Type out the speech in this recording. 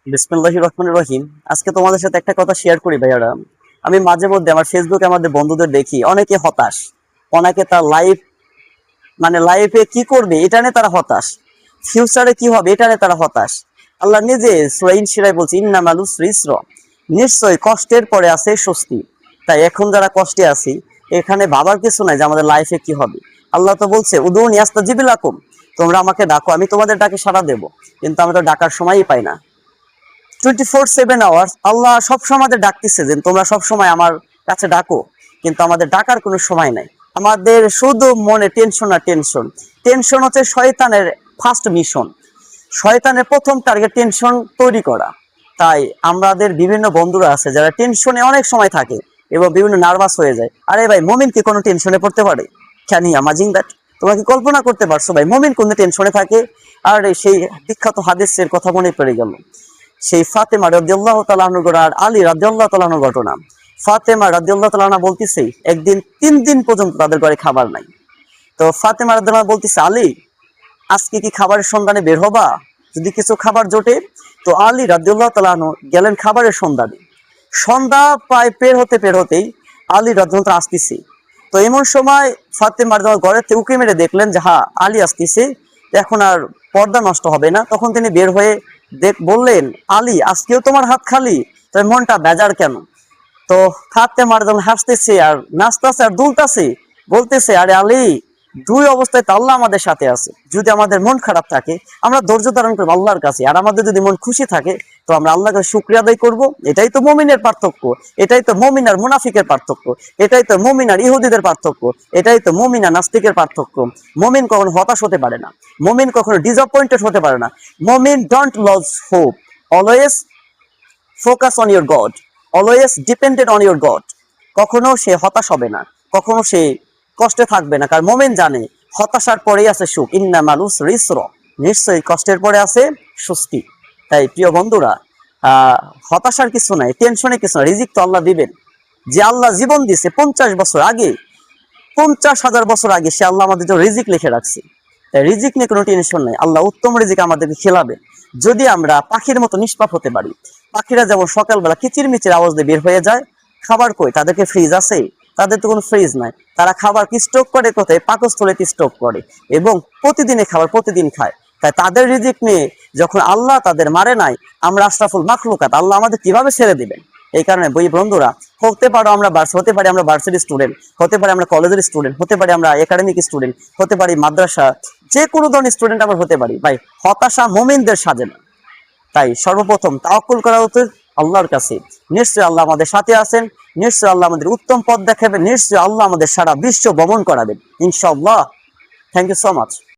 বিসমিল্লাহির রহমানির রহিম। আজকে তোমাদের সাথে একটা কথা শেয়ার করি ভাইয়ারা। আমি মাঝে মধ্যে আমার ফেসবুকে আমাদের বন্ধুদের দেখি অনেকে হতাশ, অনেকে তার লাইফে কি করবে এটা নিয়ে তারা হতাশ, ফিউচারে কি হবে এটা নিয়ে তারা হতাশ। আল্লাহ নিজে সূরা ইনশিরায় বলছে ইন্নামাল উসরি ইসরা, নিশ্চয়ই কষ্টের পরে আছে স্বস্তি। তাই এখন যারা কষ্টে আছি এখানে ভাবার কিছু নাই যে আমাদের লাইফে কি হবে। আল্লাহ তো বলছে উদুনি আস্তাজিব লাকুম, তোমরা আমাকে ডাকো আমি তোমাদের ডাকে সাড়া দেবো, কিন্তু আমি তো ডাকার সময়ই পাই না। 24/7 আল্লাহ সবসময় আমাদের ডাকতেছে যে তোমরা সবসময় আমার কাছে ডাকো, কিন্তু আমাদের ডাকার কোনো সময় নাই। আমাদের শুধু মনে টেনশন আর টেনশন। টেনশন হচ্ছে শয়তানের ফার্স্ট মিশন, শয়তানের প্রথম টার্গেট টেনশন তৈরি করা। তাই আমাদের বিভিন্ন বন্ধুরা আছে যারা টেনশনে অনেক সময় থাকে এবং বিভিন্ন নার্ভাস হয়ে যায়। আরে ভাই, মমিন কি কোনো টেনশনে পড়তে পারে? Can you imagine that? তোমরা কি কল্পনা করতে পারছো ভাই মমিন কোন টেনশনে থাকে? আর সেই বিখ্যাত হাদিসের কথা মনে পড়ে গেল, সেই ফাতেমা রাদিয়াল্লাহু তাআলা আনহু আর আলী রাদিয়াল্লাহু তাআলা আনহুর ঘটনা। ফাতেমা রাদিয়াল্লাহু তাআলা আনহা বলতেছে একদিন 3 দিন পর্যন্ত তাদের ঘরে খাবার নাই। তো ফাতেমা রাদিয়াল্লাহু আনহা বলতেছে, আলী আজকে কি খাবারের সন্ধানে বের হবা? যদি কিছু খাবার জোটে। তো আলী রাদিয়াল্লাহু তাআলা আনহু গেলেন খাবারের সন্ধানে। সন্ধ্যা প্রায় পের হতেই আলী রাদিয়াল্লাহু তাআলা আসতেছে। তো এমন সময় ফাতেমা রাদিয়াল্লাহু ঘরের থেকে উঁকি মেরে দেখলেন যে হ্যাঁ আলী আসতেছে, এখন আর পর্দা নষ্ট হবে না। তখন তিনি বের হয়ে বললেন, আলী আজকেও তোমার হাত খালি, তোর মনটা বেজার কেন? তো ফাতেমা রাদিয়াল্লাহু হাসতেছে আর নাচতেছে আর দুলতেছে, বলতেছে, আরে আলী, দুই অবস্থায় তো আল্লাহ আমাদের সাথে আছে। যদি আমাদের মন খারাপ থাকে আমরা ধৈর্য ধারণ করবো আল্লাহর কাছে, আর আমাদের যদি মন খুশি থাকে তো আমরা আল্লাহকে শুকরিয়া আদায় করবো। এটাই তো মুমিনের পার্থক্য, এটাই তো মুমিন আর মুনাফিকের পার্থক্য, এটাই তো মুমিন আর ইহুদিদের পার্থক্য, এটাই তো মুমিন আর নাস্তিকের পার্থক্য। মুমিন কখনো হতাশ হতে পারে না, মুমিন কখনো ডিসঅ্যাপয়েন্টেড হতে পারে না। মুমিন don't lose hope, always focus on your god, always depended on your god. কখনো সে হতাশ হবে না, কখনো সে কষ্টে থাকবে না, কারণ মোমেন জানে হতাশার পরেই আছে সুখ। ইন্নামাল উসরি ইসরা, নিশ্চয়ই কষ্টের পরে আছে স্বস্তি। তাই প্রিয় বন্ধুরা, হতাশার কিছু নাই, টেনশনের কিছু নাই, রিজিক তো আল্লাহ দিবেন। যে আল্লাহ জীবন দিছে 50 বছর আগে, 50,000 বছর আগে, সে আল্লাহ আমাদের জন্য রিজিক লিখে রাখছে। তাই রিজিক নিয়ে কোনো টেনশন নাই, আল্লাহ উত্তম রিজিক আমাদেরকে খেলাবে যদি আমরা পাখির মতো নিষ্পাপ হতে পারি। পাখিরা যেমন সকালবেলা কিচিরমিচির আওয়াজ দিয়ে বের হয়ে যায়, খাবার কই? তাদেরকে ফ্রিজ আছে? তাদের তো কোনো ফ্রিজ নাই। তারা খাবার কি স্টক করে কোথায়? পাকস্থলীতে স্টক করে এবং প্রতিদিনে খাবার প্রতিদিন খায়। তাই তাদের রিজিক নিয়ে যখন আল্লাহ তাদের মারে নাই, আমরা আশরাফুল মাখলুকাত, আল্লাহ আমাদের কিভাবে ছেড়ে দিবেন? এই কারণে বই বন্ধুরা, হতে পারো আমরা হতে পারি আমরা ভার্সিটি স্টুডেন্ট, হতে পারে আমরা কলেজের স্টুডেন্ট, হতে পারি আমরা একাডেমিক স্টুডেন্ট, হতে পারি মাদ্রাসা, যে কোনো ধরনের স্টুডেন্ট আমরা হতে পারি। ভাই হতাশা মুমিনদের সাজে না। তাই সর্বপ্রথম তাওয়াক্কুল করা উচিত আল্লাহর কাছে। নিশ্চয়ই আল্লাহ আমাদের সাথে আছেন, নিশ্চয়ই আল্লাহ আমাদের উত্তম পথ দেখাবেন, নিশ্চয়ই আল্লাহ আমাদের সারা বিশ্ব ভ্রমণ করাবেন ইনশাআল্লাহ। Thank you so much.